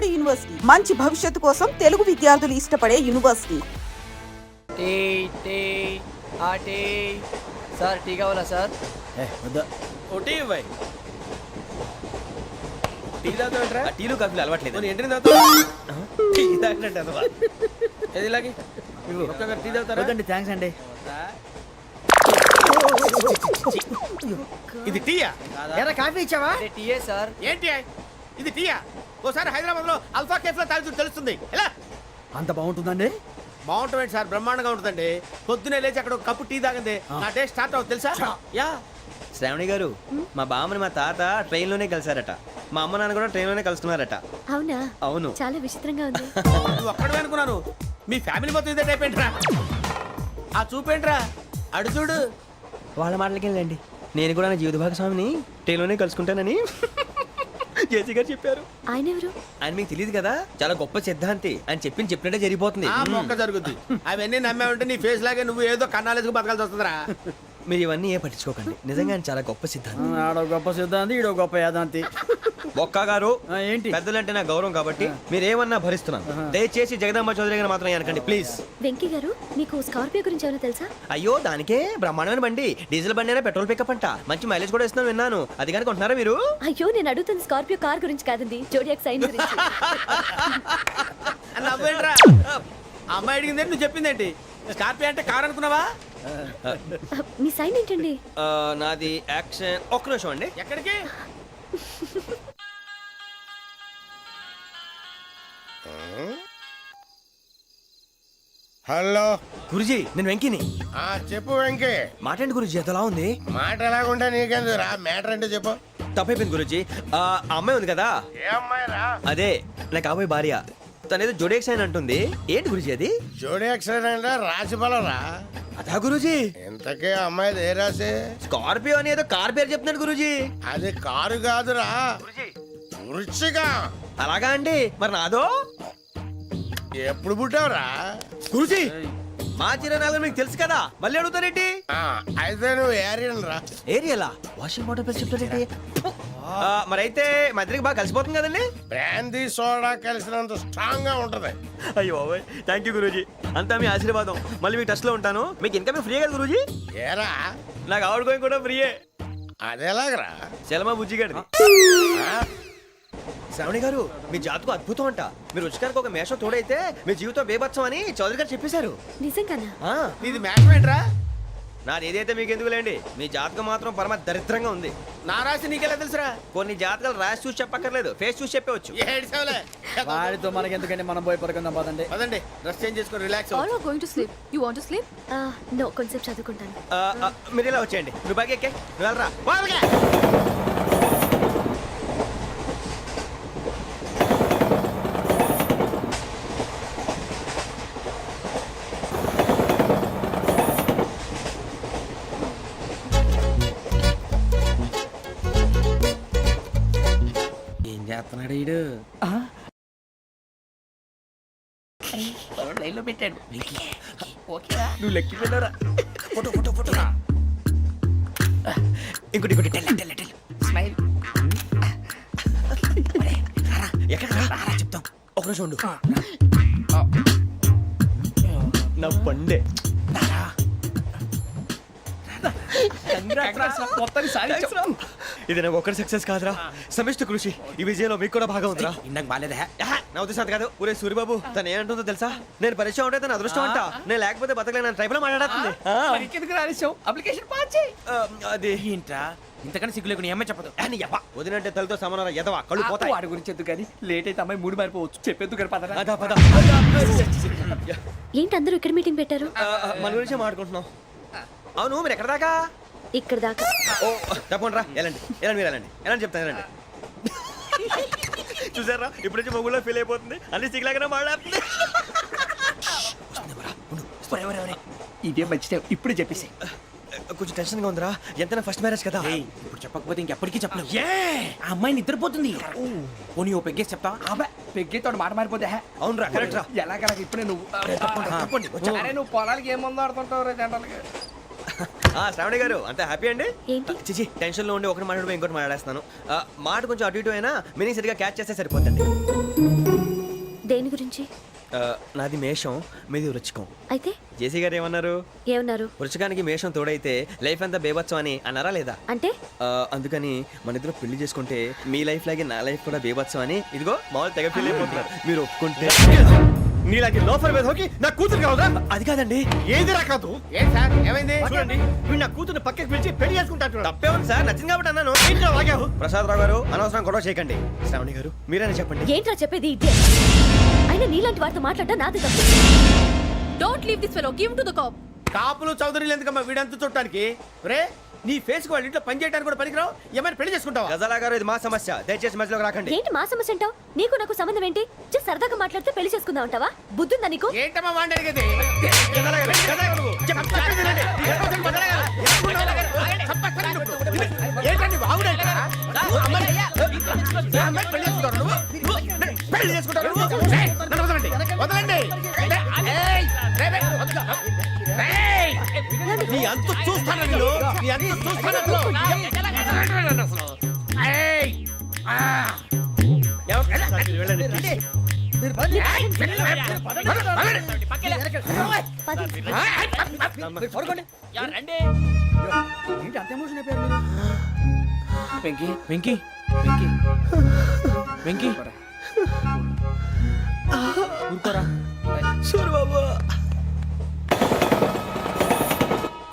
నాడు యూనివర్సిటీ మంచి భవిష్యత్తు కోసం తెలుగు విద్యార్థులు ఇష్టపడే యూనివర్సిటీ. సార్ టీ కావాలా సార్? టీ తాగుతాంట్రా? టీలు కాఫీలు అలవాట్లేదు. ఎంట్రీ తాగుతావు? టీ తాగినట్టు అదవా. ఏది ఇలాగే ఒక్కొక్కరు టీ తాగుతారా? థ్యాంక్స్ అండి. ఇది టీయా? కాఫీ ఇచ్చావా? టీయే సార్. ఏంటి ఇది టీయా? ఓసారి హైదరాబాద్ లో అల్ఫా కేఫ్ లో తాగుతూ తెలుస్తుంది. ఎలా అంత బాగుంటుందండి? బాగుంటుంది సార్, బ్రహ్మాండంగా ఉంటుందండి. పొద్దునే లేచి అక్కడ ఒక కప్పు టీ తాగింది నా డే స్టార్ట్ అవుతుంది తెలుసా? యా. శ్రావణి గారు, మా బామ్మని మా తాత ట్రైన్ లోనే కలిసారట. మా అమ్మ నాన్న కూడా ట్రైన్ లోనే కలుస్తున్నారట. అవునా? అవును. చాలా విచిత్రంగా ఉంది. నువ్వు ఒక్కడే అనుకున్నాను, మీ ఫ్యామిలీ మొత్తం ఇదే టైప్ ఏంట్రా? ఆ చూపేంట్రా, అడు చూడు. వాళ్ళ మాటలకి వెళ్ళండి. నేను కూడా నా జీవిత భాగస్వామిని ట్రైన్ లోనే కలుసుకుంటానని జేసీ గారు చెప్పారు. ఆయన ఎవరు? ఆయన మీకు తెలియదు కదా, చాలా గొప్ప సిద్ధాంతి. ఆయన చెప్పినట్టే జరిగిపోతుంది. ఆ మొక్క జరుగుద్ది. అవన్నీ నమ్మే ఉంటే నీ ఫేస్ లాగే నువ్వు ఏదో కన్నాలేసుకు బతకాల్సి వస్తుందిరా. మీరు ఇవన్నీ ఏ పట్టించుకోకండి. నిజంగా ఆయన చాలా గొప్ప సిద్ధాంతి. ఆడో గొప్ప సిద్ధాంతి, ఈడో గొప్ప యాదాంతి. బొక్క గారు, ఏంటి? పెద్దలంటే నా గౌరవం కాబట్టి మీరేమన్నా భరిస్తున్నాను. దయచేసి జగదాంబ చౌదరి గారు మాత్రం అనకండి ప్లీజ్. వెంకీ గారు, మీకు స్కార్పియో గురించి ఏమైనా తెలుసా? అయ్యో, దానికే బ్రహ్మాండమైన బండి. డీజిల్ బండి అయినా పెట్రోల్ పికప్ అంట. మంచి మైలేజ్ కూడా ఇస్తున్నాను విన్నాను. అది కనుక కొంటున్నారా మీరు? అయ్యో, నేను అడుగుతుంది స్కార్పియో కార్ గురించి కాదండి, జోడియాక్ సైన్ గురించి. నవ్వేంట్రా? అమ్మాయి అడిగిందేంటి, నువ్వు చెప్పిందేంటి? స్కార్పియో అంటే కార్ అనుకున్నావా? మీ సైన్ ఏంటండి? నాది యాక్షన్. ఒక్క నిమిషం అండి. ఎక్కడికి? హలో గురుజీ, నేను వెంకిని. చెప్పు వెంకీ. మాటండి గురుజీ, ఎంతలా ఉంది? మాట ఎలాగుంటా నీకెందుకు రా, మ్యాటర్ అంటే చెప్పు. తప్పైపోయింది గురుజీ. ఆ అమ్మాయి ఉంది కదా, ఏ అమ్మాయి రా? అదే నా కాబోయే భార్య. తనేదో జోడేక్స్ అని అంటుంది. ఏంటి గురుజీ అది? జోడి యాక్సిడెంట్ రాసి బలరా? అదా గురుజీ. ఇంతకే అమ్మాయిది ఏ రాసి? స్కార్పియో అని ఏదో కార్ పేరు చెప్తున్నాడు గురుజీ. అది కారు కాదురా, వృచ్చిక. అలాగా అండి, మరి నాదో? ఎప్పుడు పుట్టావురా? గురుజీ, మా చిరనాలు మీకు తెలుసు కదా, మళ్ళీ అడుగుతారేంటి? అయితే నువ్వు ఏరియన్ రా. ఏరియలా? వాషింగ్ వాటర్ పేరు చెప్తారేంటి? మరైతే మా ఇద్దరికి బాగా కలిసిపోతుంది కదండి. బ్రాందీ సోడా కలిసినంత స్ట్రాంగ్ గా ఉంటది. అయ్యో థ్యాంక్ యూ గురూజీ, అంతా మీ ఆశీర్వాదం. మళ్ళీ మీ టచ్ లో ఉంటాను. మీకు ఇంకా ఫ్రీ కదా గురూజీ? ఏరా, నాకు ఆవిడ గోయింగ్ కూడా ఫ్రీయే. అదేలాగరా? చలమా బుజ్జి గారిది. శ్రావణి గారు, మీ జాతకు అద్భుతం అంట. మీరు రుచికారికి ఒక మేషం తోడైతే మీ జీవితం బేబత్సం అని చౌదరి గారు చెప్పేశారు. నిజంగానా? నీది మ్యాచ్ ఏంట్రా? నాది ఏదైతే మీకు ఎందుకులేండి, మీ జాతకం మాత్రం పరమ దరిద్రంగా ఉంది. నా రాసి నీకెలా తెలుసురా? కొన్ని జాతకాలు రాసి చూసి చెప్పక్కర్లేదు, ఫేస్ చూసి చెప్పవచ్చు. ఏడ్చావులే. వాడితో మనకి ఎందుకంటే మనం పోయి పడుకుందాం పదండి. పదండి, డ్రెస్ చేంజ్ చేసుకొని relax All are going to sleep. You want to sleep? No, కొంచెం చదువుకుంటాను. మీరు ఇలా వచ్చేయండి. నువ్వు బాగా ఎక్కే, నువ్వు వెళ్ళరా. ఏం చేస్తున్నాడు ఈడు? లైన్ లో పెట్టాడు. నువ్వు లెక్కి వెళ్ళరా. Photo photo photo. ఇంకోటి ఇంకోటి. Tell smile. ఎక్కడ చెప్తాం. ఒక రోజు ఉండు. నా పండే. ఇది నాకు ఒక్కరి సక్సెస్ కాదురా, సమిష్టి కృషి. ఈ విజయంలో మీకు కూడా భాగం ఉందిరా. ఇందాక బాలేదా? నా ఉద్దేశం కాదు. ఊరే సూరిబాబు, తను ఏమంటుందో తెలుసా? నేను పరిచయం ఉంటే తన అదృష్టం అంట. నేను లేకపోతే బతకలేను ట్రైబ్ లో మాట్లాడుతుంది. అప్లికేషన్ పాస్ చేయి. అది ఏంట్రా ఇంతకన్నా సిగ్గు లేకుండా ఏమై చెప్పదు. వదినంటే తలతో సమానం ఎదవా, కళ్ళు పోతాయి. వాడి గురించి ఎందుకు కానీ లేట్ అయితే అమ్మాయి మూడు మారిపోవచ్చు. చెప్పేందుకు కానీ పద. అదా పద. ఏంటి అందరూ ఇక్కడ మీటింగ్ పెట్టారు? మన గురించి మాట్లాడుకుంటున్నాం. అవును, మీరు ఎక్కడ దాకా? ఇక్కడ దాకా. ఓ తప్పకుండా రా, వెళ్ళండి వెళ్ళండి, మీరు వెళ్ళండి వెళ్ళండి, చెప్తాను వెళ్ళండి. చూసారా, ఇప్పుడు నుంచి మొగుల్లో ఫీల్ అయిపోతుంది. అన్ని సిగ్లాగానే మాట్లాడుతుంది. ఇదే మంచి టైం, ఇప్పుడు చెప్పేసి. కొంచెం టెన్షన్ గా ఉందిరా, ఎంతైనా ఫస్ట్ మ్యారేజ్ కదా. ఇప్పుడు చెప్పకపోతే ఇంకెప్పటికీ చెప్పలేవు. ఆ అమ్మాయి నిద్రపోతుంది. పోనీ ఓ పెగ్గేసి చెప్తావా? అబ్బా, పెగ్గేతో మాట మారిపోతే. అవునురా, కరెక్ట్ రా. ఎలాగలా ఇప్పుడే నువ్వు తప్పండి. నువ్వు పొలాలకి ఏముందో ఆడుతుంటావు రే జనరల్గా. శ్రావణి గారు అంత హ్యాపీ అండి? ఏంటి? చిచి టెన్షన్ లో ఉండి ఒకటి మాట్లాడి ఇంకోటి మాట్లాడేస్తున్నాను. మాట కొంచెం అటు ఇటు అయినా మీనింగ్ సరిగా క్యాచ్ చేస్తే సరిపోతుంది. దేని గురించి? నాది మేషం, మీది వృచ్చికం. అయితే జేసీ గారు ఏమన్నారు? ఏమన్నారు? వృచ్చికానికి మేషం తోడైతే లైఫ్ అంతా బేబత్సం అని అన్నారా లేదా? అంటే అందుకని మన ఇద్దరు పెళ్లి చేసుకుంటే మీ లైఫ్ లాగే నా లైఫ్ కూడా బేబత్సం అని ఇదిగో మామూలు తెగ ఫీల్ అయిపోతున్నారు. మీరు ఒప్పుకుంటే నీలాంటి లోఫర్ మీద హోకి నా కూతురు కావదా? అది కాదండి. ఏది రాకాదు? ఏం సార్ ఏమైంది? చూడండి వీడు నా కూతురు పక్కకి పిలిచి పెళ్లి చేసుకుంటాడు. తప్పే ఉంది సార్, నచ్చింది కాబట్టి అన్నాను. ఏంటో వాగావు? ప్రసాద్ రావు గారు అనవసరం గొడవ చేయకండి. శ్రావణి గారు మీరైనా చెప్పండి. ఏంట్రా చెప్పేది? ఇదే అయినా నీలాంటి వారితో మాట్లాడటం నాది తప్పు. Don't leave this fellow. Give him to the cop. కాపులు చౌదరులు ఎందుకమ్మా వీడంతా చూడటానికి? రే నీ ఫేస్ కు వాళ్ళ ఇంట్లో పని చేయడానికి కూడా పనికిరావు. ఏమైనా పెళ్లి చేసుకుంటావా? గజాలా గారు ఇది మా సమస్య, దయచేసి మధ్యలోకి రాకండి. ఏంటి మా సమస్య అంటావు? నీకు నాకు సంబంధం ఏంటి? జస్ట్ సరదాగా మాట్లాడితే పెళ్లి చేసుకుందాం అంటావా? బుద్ధుందా నీకు? ఏంటమ్మా వాడిని అడిగేది? ఏంటండి బాగుండే పెళ్లి చేసుకుంటారు. వదలండి. నీ అంత చూస్తాను నీ అంత చూస్తాను. ఏంటి అంత ఎమోషన్ అయిపోయారు మీరు? వెంకీ వెంకీ వెంకీ వెంకీ ఊరుకోరా. సూర్ బాబు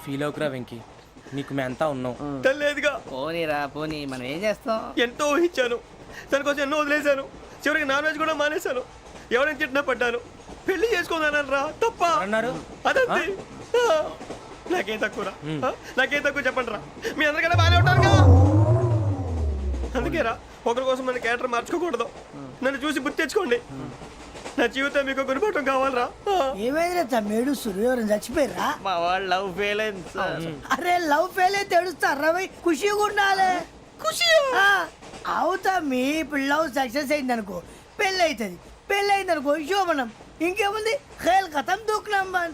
ఫీల్ అవుకురా వెంకీ, నీకు మేమంతా ఉన్నాం. తెలియదుగా. పోనీరా పోనీ, మనం ఏం చేస్తాం? ఎంతో ఊహించాను, దానికోసం ఎన్నో వదిలేశాను. చివరికి నాన్ వెజ్ కూడా మానేశాను. ఎవరైనా తిట్టినా పడ్డాను. పెళ్లి చేసుకుందానరా తప్ప అన్నారు. అదంతే. నాకేం తక్కువరా? నాకేం తక్కువ చెప్పండి రా. మీ అందరికన్నా బాగానే ఉంటారుగా. అందుకేరా ఒకరి కోసం మన క్యారెక్టర్ మార్చుకోకూడదు. నన్ను చూసి గుర్తు తెచ్చుకోండి. నా జీవితం మీకు గురిపటం కావాలరా. ఏమైందిరా తమ్మేడు సురవరం చచ్చిపోయిరా? మా వాళ్ళు లవ్ ఫెయిల్ అయింది సార్. అరే లవ్ ఫెయిల్ అయితే ఏడుస్తారా భయ్? ఖుషిగా ఉండాలి. ఖుషి అవుతా మీ ఇప్పుడు లవ్ సక్సెస్ అయింది అనుకో పెళ్ళి అవుతుంది. పెళ్ళి అయింది అనుకో శోభనం. ఇంకేముంది ఖేల్ ఖతం దూకునాం బాన్.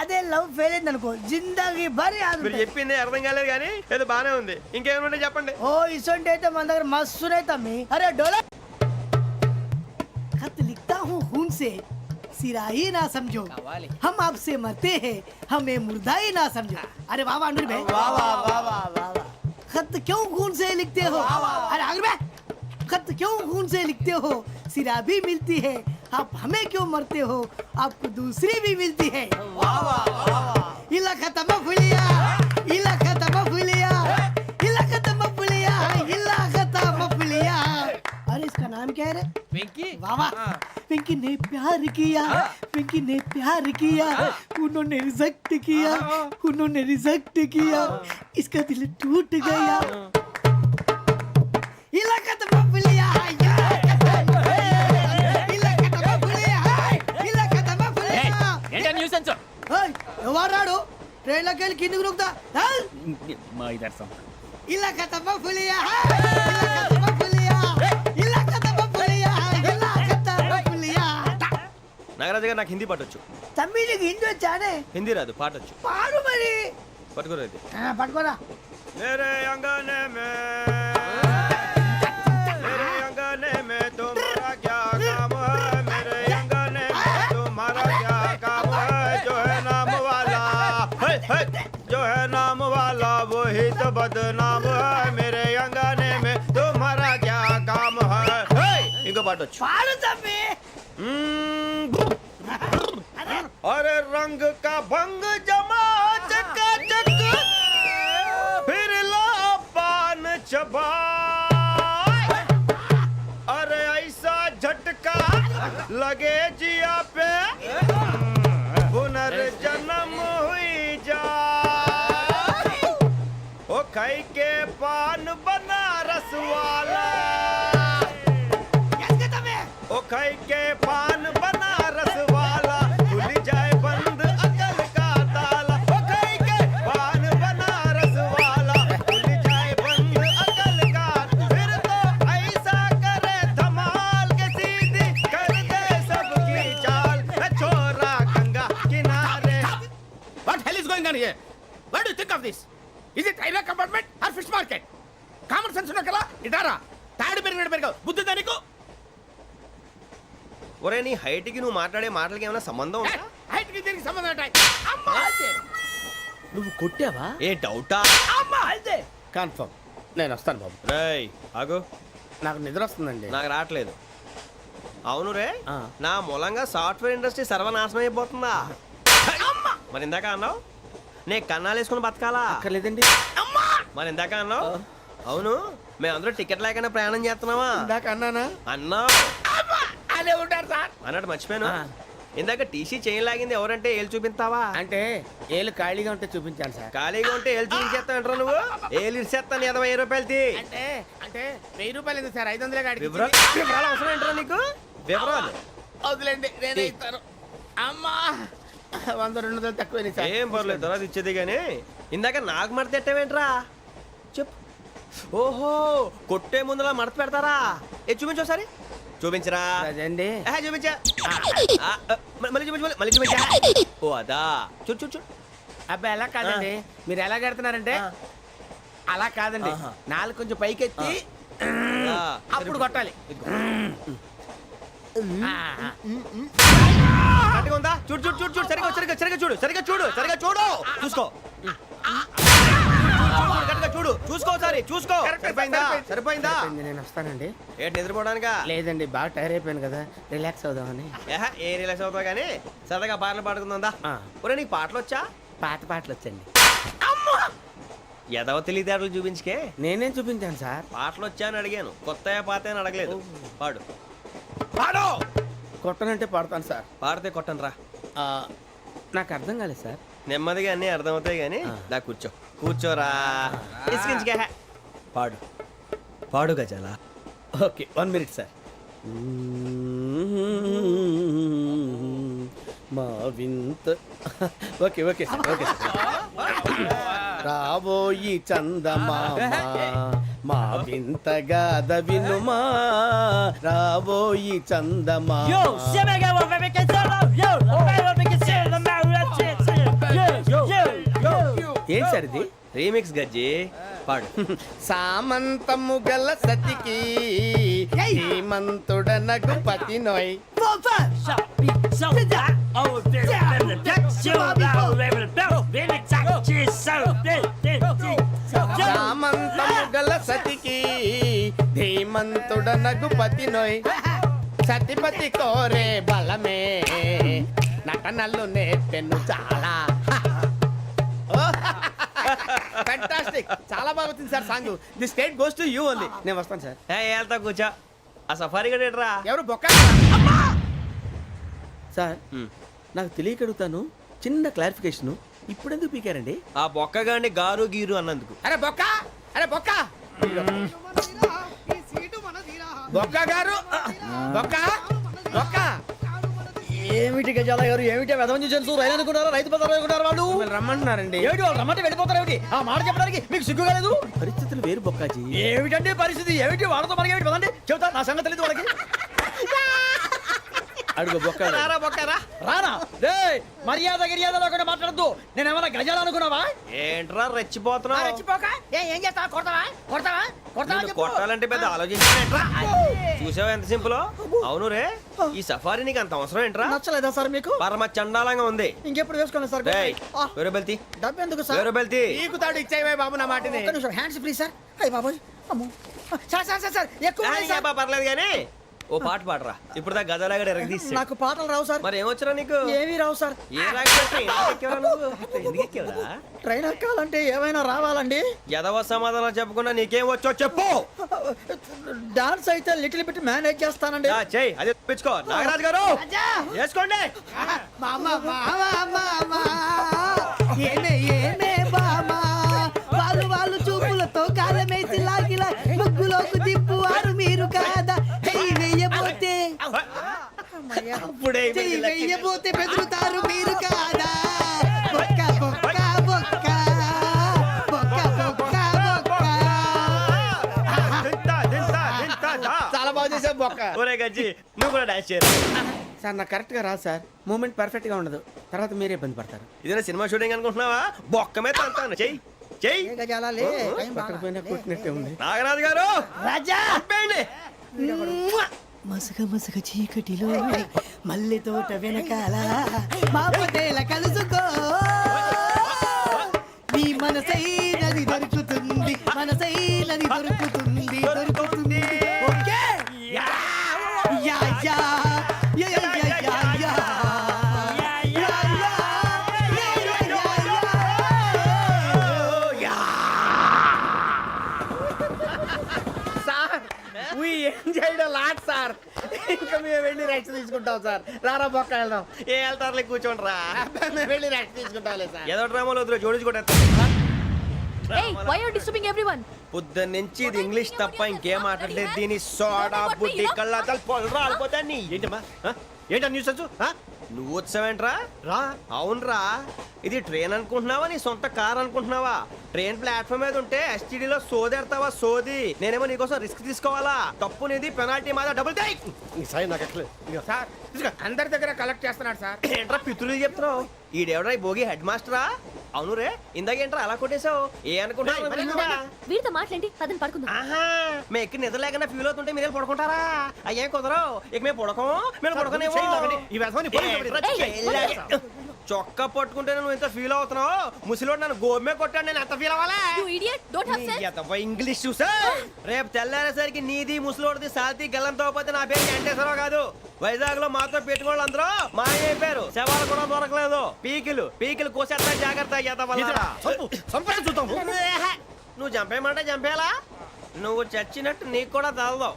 అదే లవ్ ఫెయిల్ అయింది అనుకో జిందాగీ భారీ మీరు చెప్పింది అర్థం కాలేదు కానీ ఏదో బానే ఉంది. ఇంకేమైనా చెప్పండి. ఓ ఇసొంటి అయితే మన దగ్గర మస్తునే తమ్మి. అరే డోలా खत लिखता हूँ खून से सिरा ही ना समझो हम आपसे मरते हैं हमें मुर्दा ही ना समझो. अरे वाह वाह अनुर भाई वाह वाह वाह वाह वाह. खत क्यों खून से लिखते हो? अरे अनुर भाई खत क्यों खून से लिखते हो? सिरा भी मिलती है आप हमें क्यों मरते हो? आपको दूसरी भी मिलती है. वाह वाह वाह. इला खत्म फुलिया इला खत्म फुलिया इला खत्म फुलिया इला खत्म फुलिया. अरे इसका नाम क्या है रे? వెంకీ वाह वाह. पिंकी ने प्यार किया पिंकी ने प्यार किया उन्होंने रिजेक्ट किया उन्होंने रिजेक्ट किया इसका दिल टूट गया. इलाका तो बबलिया इलाका तो बबलिया इलाका तो बबलिया. ఏంటా న్యూసెన్స్? ओए ఎవరు రాడు? ట్రైన్ లోకి వెళ్ళి కిందికి నొక్కుతా. మా ఇదర్సం ఇలాకా तो बबलिया इलाका तो बबलिया इलाका तो बबलिया इलाका तो बबलिया. నాగరాజు గారు నాకు హిందీ పాటొచ్చు. తమ్మి నీకు హిందీ వచ్చానే? హిందీ రాదు, పాటొచ్చు. పాడు మరి. పట్టుకోలేదు. పట్టుకోరా. मेरे अंगने में तुम्हारा क्या काम है? मेरे अंगने में तुम्हारा क्या काम है? जो है नाम वाला जो है नाम वाला वही तो बदनाम है. मेरे अंगने में तुम्हारा क्या काम है? इनको पाटो. పాడు తమ్మి. अरे रंग का भंग जमा चकाचक फिर ला पान चबा. अरे ऐसा झटका लगे जिया पे पुनर्जन्म हुई जा. ओ खाई के पान बनारस वाला ओ खाई के पान बनारस वाला खुल जाए बंद अकल का ताला. ओ खाई के पान बनारस वाला खुल जाए बंद अकल का. फिर तो ऐसा करे धमाल के सीधी कर दे सबकी चाल. छोरा गंगा किनारे. What hell is going on here? Where do you think of this? ఇది railway compartment or fish market? Common sense ఉన్నా కదా ఇటారా తాడు పెరిగావు బుద్ధి దానికి. ఒరే నీ హైట్ కి నువ్వు మాట్లాడే మాటలకి ఏమైనా సంబంధం ఉందా? హైట్ కి దీనికి సంబంధం ఉంటాయి. అమ్మా నువ్వు కొట్టావా? ఏ డౌటా? అమ్మా అయితే కన్ఫర్మ్ నేను వస్తాను బాబు. రేయ్ ఆగు, నాకు నిద్ర వస్తుందండి. నాకు రావట్లేదు. అవును రే, ఆ. నా మూలంగా సాఫ్ట్వేర్ ఇండస్ట్రీ సర్వనాశనం అయిపోతుందా? మరి ఇందాక అన్నావు నే కన్నాలు వేసుకుని బతకాలా? అక్కర్లేదండి. మరి ఇందాక అన్నావు అవును మేమందరూ టికెట్ లేకుండా ప్రయాణం చేస్తున్నావా ఇందాక అన్నానా? అన్నావు. అదే ఉంటారు సార్. అన్నట్టు మర్చిపోయాను. ఆ. ఇందాక టీసీ చేయి లాగింది ఎవరంటే ఏళ్ళు చూపిస్తావా? అంటే ఏళ్ళు ఖాళీగా ఉంటే చూపించాను సార్. ఖాళీగా ఉంటే ఏళ్ళు చూపించేస్తావు నువ్వు. ఏళ్ళు ఇచ్చేస్తాను 20 రూపాయలది. అంటే అంటే 1000 రూపాయలు ఎందుకు సార్? 500 కాడికి వివరాలు అవసరం ఏంట్రా నీకు? వివరాలు వదిలేండి నేనే ఇస్తాను. అమ్మా 100 200 తక్కువ సార్. ఏం పర్లేదు తర్వాత ఇచ్చేది కానీ ఇందాక నాకు మడత పెట్టావేంట్రా చెప్పు. ఓహో కొట్టే ముందులా మడత పెడతారా? ఏ చూపించు ఒకసారి. చూపించరా? అదండి చూపించా. మళ్ళీ చూపించు, మళ్ళీ చూపించా. ఓ అదా చూడు చూడు చూడు. అబ్బాయి ఎలా కాదండి, మీరు ఎలా కడుతున్నారంటే అలా కాదండి. ఆహా. నాలుగు కొంచెం పైకెత్తి అప్పుడు కొట్టాలి. కరెక్ట్గా ఉందా? చూడు చూడు చూడు చూడు సరిగా సరిగా సరిగా చూడు సరిగా చూడు సరిగా చూడు చూసుకో. కరెక్ట్గా చూడు చూసుకో ఒకసారి చూసుకో. సరిపోయిందా? సరిపోయిందా? నేను వస్తానండి. ఏంటి నిద్రపోవడానికా? లేదండి బాగా టైర్ అయిపోయాను కదా, రిలాక్స్ అవుదామని. ఏ రిలాక్స్ అవుతావు కానీ సరదాగా పాటలు పాడుకుందా? ఆ. ఒరే నీకు పాటలు వచ్చా? పాత పాటలు వచ్చండి. ఎదవ తెలివితేటలు చూపించుకే. నేనేం చూపించాను సార్? పాటలు వచ్చా అని అడిగాను, కొత్త పాత అని అడగలేదు. పాడు పాడు. కొట్టనంటే పడతాను సార్. పాడితే కొట్టను రా. నాకు అర్థం కాలేదు సార్. నెమ్మదిగా అన్నీ అర్థమవుతాయి కానీ దా కూర్చో. కూర్చోరా. ఇసుకించుకే. పాడు పాడు గజాల. Okay 1 minute sir. మా వింత okay okay sir okay sir. రాబోయి చందమామ మా వింతగా వినుమా, రాబోయి చందమామ. ఏం సార్ ఇది? రీమిక్స్ గజ్జి. పాడు. సామంతము గల సతికి హేమంతుడనగు పతి నోయ్. సామంతము గల సతికి ధీమంతుడనగు పతి నోయ్. సతిపతి కోరే బలమే నటనలు నేర్పెను చాలా. ఫ్యాంటాస్టిక్, చాలా బాగా వచ్చింది sir song. The state goes to you only. నేను వస్తాను సార్. వెళ్తా కూర్చో. ఆ సఫారీ గడేట్రా. ఎవరు బొక్క సార్? నాకు తెలియక అడుగుతాను, చిన్న క్లారిఫికేషన్. ఇప్పుడు ఎందుకు పీకారండి? ఆ బొక్కగాండి గారు గీరు అన్నందుకు. అరే బొక్క, అరే బొక్క, బొక్క గారు, బొక్క బొక్క. ఏమిటి గజాల గారు? ఏమిటి వెదవం చూసాను? రైలు అనుకున్నారా? రైతు బజార్ అనుకున్నారు వాళ్ళు? మిమ్మల్ని రమ్మంటున్నారండి. ఏమిటి వాళ్ళు రమ్మంటే వెళ్ళిపోతారు? ఏమిటి ఆ మాట చెప్పడానికి మీకు సిగ్గు కాలేదు? పరిస్థితులు వేరు బొక్కాజీ. ఏమిటండి పరిస్థితి? ఏమిటి వాళ్ళతో మనకి ఏమిటి? పదండి చెబుతా, నా సంగతి తెలియదు వాళ్ళకి. అడుగు బొక్క. రారా బొక్కరా. రానా? రే మర్యాద గిర్యాద లేకుండా మాట్లాడద్దు. నేనేమన్నా గజాలు అనుకున్నావా? ఏంట్రా రెచ్చిపోతున్నావు? ఏం చేస్తా? కొడతావా? కొడతావా? కొడతావా? నిన్ను కొట్టాలంటే పెద్ద ఆలోచించానేంట్రా. చూసావా ఎంత సింపుల్? అవును రే, ఈ సఫారీ నీకు అంత అవసరం ఏంట్రా? నచ్చలేదా సార్ మీకు? పరమ చండాలంగా ఉంది. ఇంకెప్పుడు వేసుకోండి సార్. డేయ్, వేరే బెల్తి. డబ్బు ఎందుకు సార్? వేరే బెల్తి. నీకు తాడు ఇచ్చేవే బాబు నా మాటని. ఒక్క నిమిషం, హ్యాండ్స్ ఫ్రీ సార్. అయ్య బాబోయ్, అమ్మో. సార్ సార్ సార్ సార్ ఎక్కువ ఉన్నాయి సార్. పర్లేదు కానీ ఓ పాట పాడరా. ఇప్పుడు దా గదలాగడ ఎరగ తీసి. నాకు పాటలు రావు సార్. మరి ఏమొచ్చరా నీకు? ఏమీ రావు సార్. ఏ ఎందుకు ఎక్కేవరా? ట్రైన్ ఎక్కాలంటే ఏమైనా రావాలండి. ఎదవ సమాధానం చెప్పకుండా నీకేం వచ్చో చెప్పు. డాన్స్ అయితే లిటిల్ బిట్ మేనేజ్ చేస్తానండి. చెయ్యి అదే తెప్పించుకో. నాగరాజు గారు వేసుకోండి. మామా మామా మామా ఏమే ఏమే బామా, వాళ్ళు వాళ్ళు చూపులతో కాలమేసి లాగిలా ముగ్గులోకి తిప్పువారు మీరు కాదా? చెయ్యి వెయ్యబోతే అప్పుడే చెయ్యి వెయ్యబోతే బెదురుతారు మీరు కాదా? బొక్క బొక్క బొక్క బొక్క బొక్క బొక్క. చాలా బాగా చేసావు బొక్క. ఒరే గజ్జి నువ్వు కూడా డాన్స్ చేయరు. సార్ నాకు కరెక్ట్గా రాదు సార్ మూమెంట్ పర్ఫెక్ట్గా ఉండదు తర్వాత మీరే ఇబ్బంది పడతారు. ఇదేనా సినిమా షూటింగ్ అనుకుంటున్నావా? బొక్క మీద అంటాను. చెయ్యి చెయ్యి. పట్టకపోయినా కొట్టినట్టే ఉంది. నాగరాజు గారు రాజా చెప్పండి. మసక మసక చీకటిలో మల్లె తోట వెనకాల మా పటేల కలుసుకో నీ మనసైనది దొరుకుతుంది మనసైనది దొరుకుతుంది దొరుకుతుంది okay yeah yeah yeah yeah yeah yeah yeah sir we enjoyed a lot sir. ఇంకా మేము వెళ్ళి రెస్ట్ తీసుకుంటాం సార్. రారా బొక్క వెళ్దాం. ఏ వెళ్తారులే కూర్చోండి రా. మేము వెళ్ళి రెస్ట్ తీసుకుంటాంలే సార్. ఏదో డ్రామాలో వద్దు జోడించుకుంటా. Hey, why are you disturbing everyone? పొద్దున్న నుంచి ఇది ఇంగ్లీష్ తప్ప ఇంకేం మాట్లాడలేదు. దీని సోడా బుద్ధి కళ్ళ పొలరా రాలిపోతా నీ. ఏంటమ్మా ఏంటా న్యూస్ వచ్చు? నువ్వు వచ్చావేంట్రా? రా. అవునరా, ఇది ట్రైన్ అనుకుంటున్నావా నీ సొంత కార్ అనుకుంటున్నావా? ట్రైన్ ప్లాట్ఫామ్ మీద ఉంటే ఎస్టీడీలో సోదేడతావా సోది? నేనేమో నీకోసం రిస్క్ తీసుకోవాలా? తప్పు నీది, పెనాల్టీ మాదా, డబుల్ టై. నాకు ఎక్కలేదు సార్ ఇదిగో అందరి దగ్గర కలెక్ట్ చేస్తున్నాడు సార్. ఏంట్రా పితులు చెప్తున్నావు? ఈడెవడ్రా ఈ భోగి హెడ్ మాస్టరా? అవును రే, ఇందాకేంట్రా అలా కొట్టేశావు? ఏ అనుకుంటున్నా? వీరితో మాట్లాడి పదని పడుకుందాం. ఆహా, మేము ఎక్కడ నిద్ర లేకుండా ఫీల్ అవుతుంటే మీరు పడుకుంటారా? అయ్యేం కుదరవు. ఇక మేము పడకం, మేము పడకనేమో. చొక్కా పట్టుకుంటే నువ్వు ఎంత ఫీల్ అవుతున్నావు? ముసలివాడు నన్ను గోమే కొట్టాడు, నేను ఎంత ఫీల్ అవ్వాలా? You idiot! Don't have sense! English చూసా రేపు తెల్లారేసరికి నీది ముసలోడిది సాల్తీ గల్లంతో పోతే నా పేరు వెంకటేశ్వరరావు కాదు. వైజాగ్ లో మాతో పెట్టుకోళ్ళు అందరూ మాయైపోయారు. శవాలు కూడా దొరకలేదు. పీకిలు కోసేస్తా జాగ్రత్త. నువ్వు చంపేయమంటే చంపేలా? నువ్వు చచ్చినట్టు నీకు కూడా తగదు.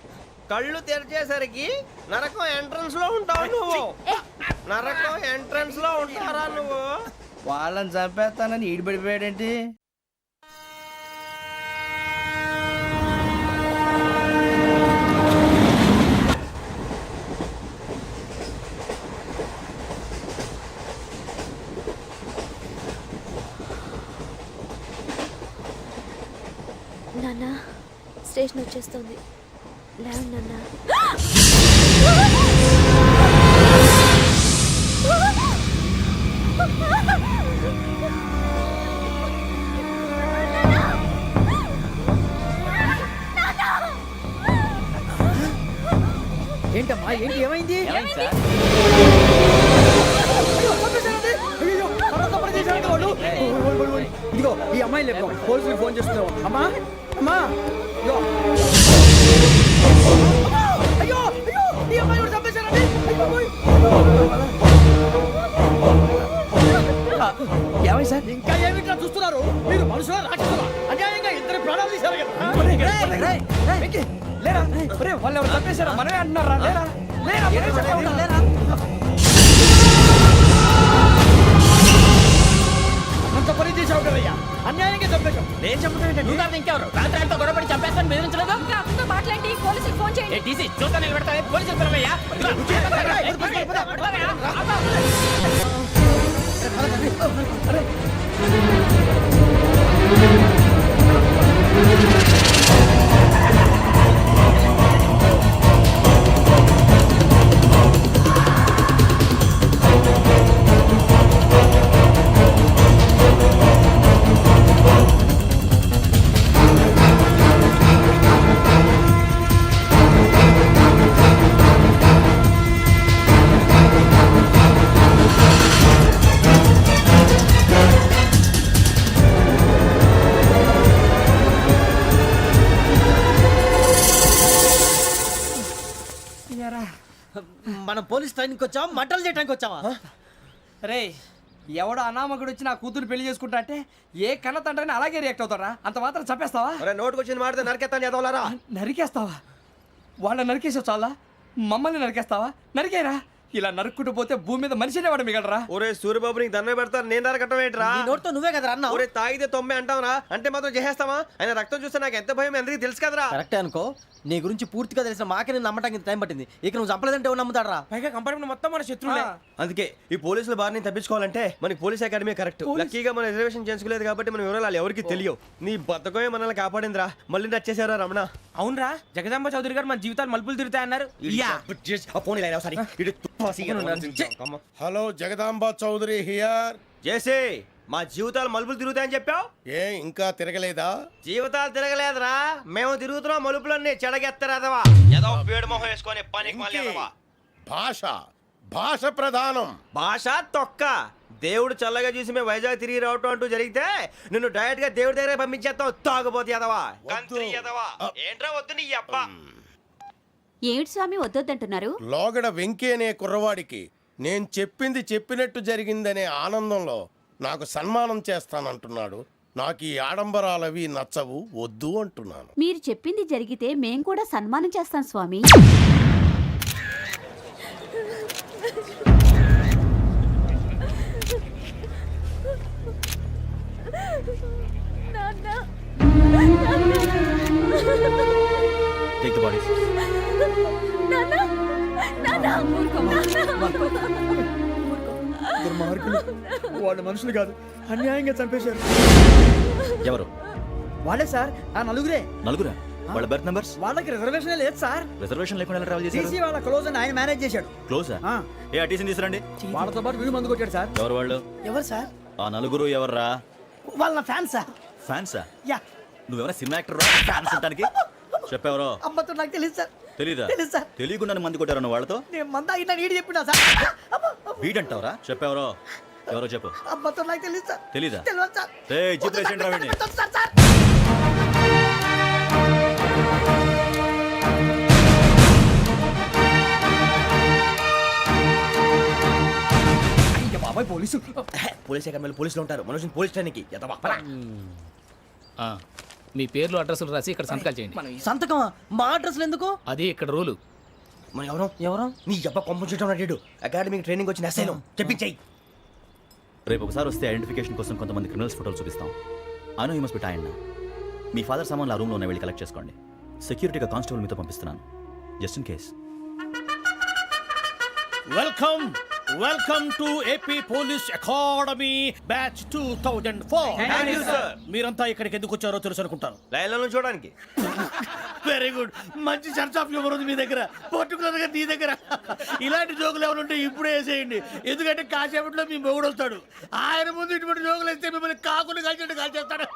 కళ్ళు తెరిచేసరికి నరకం ఎంట్రన్స్ లో ఉంటావు నువ్వు. నరకం ఎంట్రన్స్ లో ఉంటారా నువ్వు? వాళ్ళని చంపేస్తానని ఈడిపడిపోయాడేంటి? నాన్న స్టేషన్ వచ్చేస్తుంది. లేవు నాన్న. ఏంటమ్మా ఏంటి ఏమైంది? ఇదిగో ఈ అమ్మాయి లేపు పోలీసులకు ఫోన్ చేస్తున్నావు. అమ్మా అమ్మా ఇదిగో. అయ్యో అయ్యో ఈ అమ్మాయి కూడా చంపేశారండి. ఏమై సార్? ఇంకా ఏమిట్లా చూస్తున్నారు మీరు? మనుషుల రాక్షసులా? అన్యాయంగా ఇద్దరు ప్రాణాలు తీశారు కదా. లేరా వాళ్ళు ఎవరు చంపేశారా? మనమే అంటున్నారా? లేరా లేరా అంత పని చేసావు కదయ్యా. అన్యాయంగా చంపేశావు. నేను చెప్పడం నువ్వు కాదు ఇంకెవరు? రాత్రి ఆయనతో గొడవపడి చంపేస్తాను బెదిరించలేదు. ఇంకా అతనితో మాట్లాడి పోలీసులకు ఫోన్ చేయండి. టీసీ చూస్తా నిలబెడతావే పోలీసులు పిలవయ్యా. మనం పోలీస్ ట్రైనింగ్కి వచ్చావా, మంటలు చేయడానికి వచ్చావా? రే ఎవడో అనామకుడు వచ్చి నా కూతురు పెళ్లి చేసుకుంటా అంటే ఏ కన్న తండ్రిని అలాగే రియాక్ట్ అవుతారా? అంత మాత్రం చంపేస్తావా? నోటుకు వచ్చింది మాడితే నరికేస్తాను చదవాలరా. నరికేస్తావా? వాళ్ళని నరికేసావు చాలా, మమ్మల్ని నరికేస్తావా? నరికేరా. ఇలా నరుక్కుంటూ పోతే భూమి మీద మనిషినే వాడు మిగలరా. ఒరే సూర్యబాబు నీకు దండ పెడతారు, నేను నరకటం ఏంట్రా? నోటితో నువ్వే కదా అన్నావు. ఒరే తాగితే తొమ్మే అంటావరా? అంటే మాత్రం చేసేస్తావా? ఆయన రక్తం చూస్తే నాకు ఎంత భయం అందరికీ తెలుసు కదరా. కరెక్టే అనుకో. నీ గురించి పూర్తిగా తెలిసిన మాకే నేను నమ్మటానికి ఇంత టైం పట్టింది. ఇక నువ్వు చంపలేదంటే ఎవరు నమ్ముతాడరా? పైగా కంపార్ట్మెంట్ మొత్తం మన శత్రువులే. అందుకే ఈ పోలీసుల బారిని తప్పించుకోవాలంటే మనకి పోలీస్ అకాడమీ కరెక్ట్. లక్కీగా మన రిజర్వేషన్ చేసుకోలేదు కాబట్టి మన వివరాలు ఎవరికి తెలియవు. నీ బతకమే మనల్ని కాపాడిందిరా. మళ్ళీ నచ్చేసారా రమణ? అవునరా, జగదాంబ చౌదరి గారు మన జీవితాలు మలుపులు తిరుగుతాయన్నారు. పోనీ హలో జగదాంబ చౌదరి హియర్. చేసి మా జీవితాలు మలుపులు తిరుగుతాయని చెప్పావు, ఏ ఇంకా తిరగలేదా? జీవితాలు తిరగలేదురా, మేము తిరుగుతున్నాం మలుపులన్నీ చెడగెత్తరాదవా. ఏదో పేడు మొహం వేసుకొని పనికి మళ్ళీ ఎదవా. భాష భాష ప్రధానం. భాష తొక్క. దేవుడు చల్లగా చూసి మేము వైజాగ్ తిరిగి రావటం అంటూ జరిగితే నిన్ను డైరెక్ట్ గా దేవుడి దగ్గర పంపించేస్తావు. తాగుబోతు ఎదవా, కంత్రి ఎదవా. ఏంట్రా వద్దు నీ అబ్బా. ఏమిటి స్వామి వద్దొద్దంటున్నారు? లోగడ వెంకీ అనే కుర్రవాడికి నేను చెప్పింది చెప్పినట్టు జరిగిందనే ఆనందంలో నాకు సన్మానం చేస్తానంటున్నాడు. నాకు ఈ ఆడంబరాలవి నచ్చవు, వద్దు అంటున్నాను. మీరు చెప్పింది జరిగితే మేం కూడా సన్మానం చేస్తాం స్వామి. Take the bodies. దుర్మార్గులు, వాళ్ళు మనుషులు కాదు, అన్యాయంగా చంపేశారు. ఎవరు? వాళ్ళే సార్, ఆ నలుగురే. నలుగురా? వాళ్ళ బర్త్ నంబర్స్? వాళ్ళకి రిజర్వేషన్ లేదు సార్. రిజర్వేషన్ లేకుండా ఎలా ట్రావెల్ టీసీ చేశారు? వాళ్ళ క్లోజ్ అని ఆయన మేనేజ్ చేశాడు. క్లోజా? ఆ. ఏ అటీసీని తీసురండి. వాళ్ళతో పాటు వీడు మందు కొట్టాడు సార్. ఎవరు వాళ్ళు? ఎవరు సార్? ఆ నలుగురు ఎవర్రా? వాళ్ళ ఫ్యాన్ సార్. ఫ్యాన్సా? యా. నువ్వెవరా సినిమా యాక్టర్ రా ఫ్యాన్స్ అంటానికి? చెప్పెవరో? అమ్మతో నాకు తెలియదు సార్. తెలీదా? తెలీదు సార్. తెలియకుండా మంది కొట్టారన్న వాళ్ళతో నేను మంద అయినా నీడి చెప్పినా సార్. వీడంటావరా? చెప్పెవరో? ఎవరో చెప్పు. అమ్మతో నాకు తెలియదు సార్. తెలీదా? తెలియదు సార్. ఏయ్, జీప్ రేసేయండి రా వీడిని. వద్దు సార్, సార్. అయ్య బాబాయ్ పోలీసు. పోలీస్ అకాడమీలో పోలీసులు ఉంటారు. మనుషులు పోలీస్ ట్రైనింగ్కి ఎదవా. మీ పేర్లు అడ్రస్లు రాసి ఇక్కడ సంతకాలు చేయండి. సంతకమా? మా అడ్రస్లు ఎందుకు? అది ఇక్కడ రూలు. మన ఎవరో నీ అబ్బా పంపించడం అడిగాడు. అకాడమిక్ ట్రైనింగ్ వచ్చిన అసైలం చెప్పించాయి. రేపు ఒకసారి వస్తే ఐడెంటిఫికేషన్ కోసం కొంతమంది క్రిమినల్స్ ఫోటోలు చూపిస్తాం. I know you must be tired now. Me father సామాన్లు ఆ రూమ్లో ఉన్న వెళ్ళి కలెక్ట్ చేసుకోండి. సెక్యూరిటీగా కానిస్టేబుల్ మీతో పంపిస్తున్నాను, just in case. Welcome to AP police academy batch 2004. మీరంతా ఇక్కడికి ఎందుకు వచ్చారో తెలుసు అనుకుంటాను. లైన్లను చూడడానికి. వెరీ గుడ్, మంచి సెన్స్ ఆఫ్ హ్యూమర్ ఉంది మీ దగ్గర, పర్టికులర్ గా నీ దగ్గర. ఇలాంటి జోకులు ఏమైనా ఉంటే ఇప్పుడే వేసేయండి, ఎందుకంటే కాసేపట్లో మీ మొగుడు వస్తాడు. ఆయన ముందు ఇటువంటి జోకులు వేస్తే మిమ్మల్ని కాకుని కాల్చేట్టు కాల్చేస్తాడు.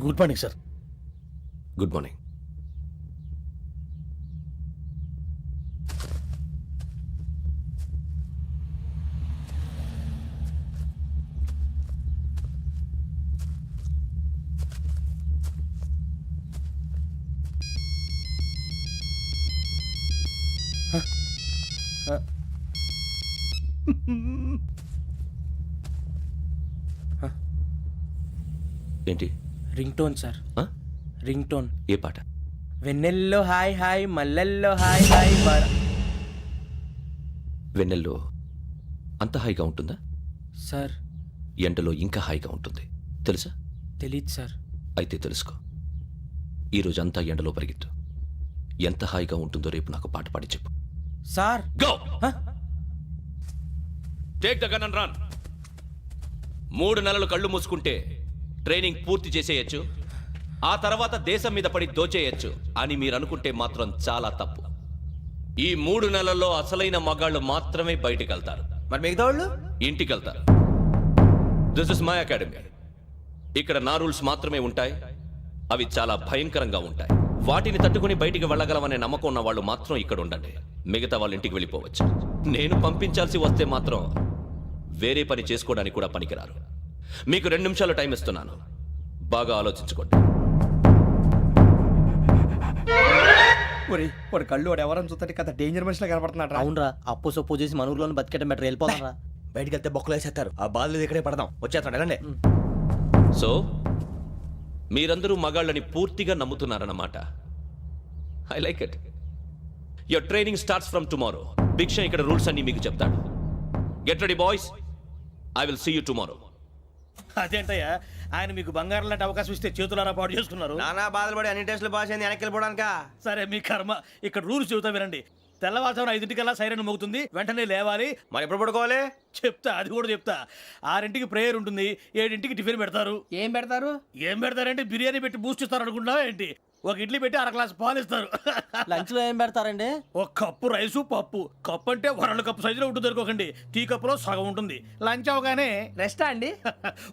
Good morning sir. Good morning. ఏంటి? Ring tone sir, ring tone. ఏ పాట? వెన్నెల్లో హాయ్ హాయ్, మల్లెల్లో హాయ్ హాయ్. వెన్నెల్లో అంత హాయిగా ఉంటుందా సార్? ఎండలో ఇంకా హాయిగా ఉంటుంది తెలుసా? తెలీదు సార్. అయితే తెలుసుకో. ఈరోజు అంతా ఎండలో పరిగెత్తు. ఎంత హాయిగా ఉంటుందో రేపు నాకు పాట పాడి చెప్పు. Sir go. Take the gun and run. 3 నెలలు కళ్ళు మూసుకుంటే ట్రైనింగ్ పూర్తి చేసేయచ్చు, ఆ తర్వాత దేశం మీద పడి దోచేయచ్చు అని మీరు అనుకుంటే మాత్రం చాలా తప్పు. ఈ 3 నెలల్లో అసలైన మగాళ్ళు మాత్రమే బయటికి వెళ్తారు. మరి మిగతా వాళ్ళు ఇంటికి వెళ్తారు. This is my academy. ఇక్కడ నా రూల్స్ మాత్రమే ఉంటాయి. అవి చాలా భయంకరంగా ఉంటాయి. వాటిని తట్టుకుని బయటికి వెళ్ళగలమనే నమ్మకం ఉన్న వాళ్ళు మాత్రం ఇక్కడ ఉండండి. మిగతా వాళ్ళు ఇంటికి వెళ్ళిపోవచ్చు. నేను పంపించాల్సి వస్తే మాత్రం వేరే పని చేసుకోవడానికి కూడా పనికిరారు. మీకు 2 నిమిషాలు టైం ఇస్తున్నాను, బాగా ఆలోచించుకోండి. వాడు కళ్ళు వాడు ఎవరని చూస్తే కదా డేంజర్ మనిషిలో కనపడుతున్నాడు. అవునరా, అప్పు సొప్పు చేసి మన ఊర్లో బతికేట బెటర్. వెళ్ళిపోతారా? బయటికి వెళ్తే బొక్కలు వేసేస్తారు. ఆ బాధలు ఇక్కడే పడదాం. వచ్చేస్తాడు వెళ్ళండి. సో మీరందరూ మగాళ్ళని పూర్తిగా నమ్ముతున్నారన్నమాట. I like it. Your training starts from tomorrow. భిక్ష ఇక్కడ రూల్స్ అన్ని మీకు చెప్తాడు. Get ready boys, I will see you tomorrow. అదేంటయ్యా, ఆయన మీకు బంగారం లాంటి అవకాశం ఇస్తే చేతులారా పాటు చేసుకున్నారు. నానా బాధలు పడి అన్ని టెస్టులు పాస్ అయింది, వెనక్కి వెళ్ళిపోవడానికా? సరే మీ కర్మ. ఇక్కడ రూల్స్ చెబుతా వినండి. తెల్లవారుజామున 5:00కల్లా సైరన్ మోగుతుంది, వెంటనే లేవాలి. మరి ఎప్పుడు పడుకోవాలి? చెప్తా, అది కూడా చెప్తా. 6ంటికి ప్రేయర్ ఉంటుంది, 7ంటికి టిఫిన్ పెడతారు. ఏం పెడతారు? ఏం పెడతారంటే బిర్యానీ పెట్టి బూస్ట్ ఇస్తారు అనుకుంటున్నావా ఏంటి? ఒక ఇడ్లీ పెట్టి 1/2 గ్లాస్ పాలు ఇస్తారు. లంచ్ లో ఏం పెడతారండి? ఒక కప్పు రైసు పప్పు. కప్పు అంటే వరల్డ్ కప్పు సైజులో ఉంటుంది అనుకోకండి, టీ కప్పులో సగం ఉంటుంది. లంచ్ అవగానే రెస్టా అండి?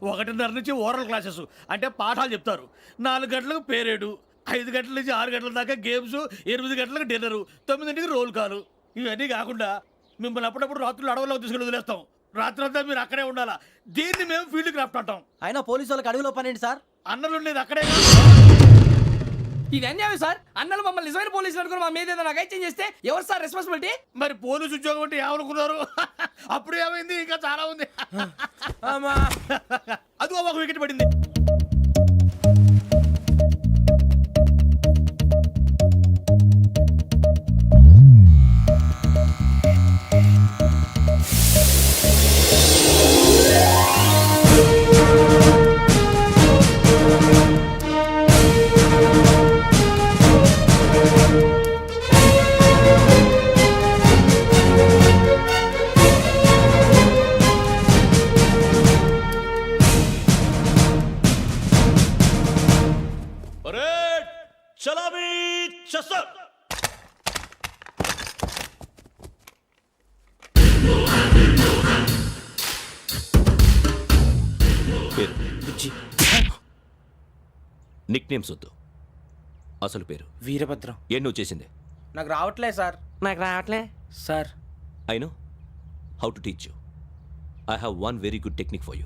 1:30 నుంచి ఓరల్ క్లాసెస్ అంటే పాఠాలు చెప్తారు. 4 గంటలకు పేరేడు, 5 గంటల నుంచి 6 గంటల దాకా గేమ్స్, 8 గంటలకు డిన్నర్, 9ంటికి రోల్ కాలు. ఇవన్నీ కాకుండా మిమ్మల్ని అప్పుడప్పుడు రాత్రులు అడవుల్లో తీసుకుని వదిలేస్తాం. రాత్రి అంతా మీరు అక్కడే ఉండాలా. దీన్ని మేము ఫీల్డ్ క్రాఫ్ట్ అంటాం. అయినా పోలీసు వాళ్ళకి అడవిలో పని ఏంటి సార్? అన్నలు ఉండేది అక్కడే. ఇది అన్యాయం సార్. అన్నలు మమ్మల్ని నిజమైన పోలీసులు అనుకుని మా మీద ఏదైనా చేంజ్ చేస్తే ఎవరు సార్ రెస్పాన్సిబిలిటీ? మరి పోలీసు ఉద్యోగం అంటే ఏమనుకున్నారు? అప్పుడు ఏమైంది, ఇంకా చాలా ఉంది. అది ఒక వికెట్ పడింది. నిక్ నేమ్స్ వద్దు, అసలు పేరు. వీరభద్రం. ఏం నువ్వు చేసింది? నాకు రావట్లే సార్. నాకు రావట్లే sir. I know how to teach you. I have one very good technique for you.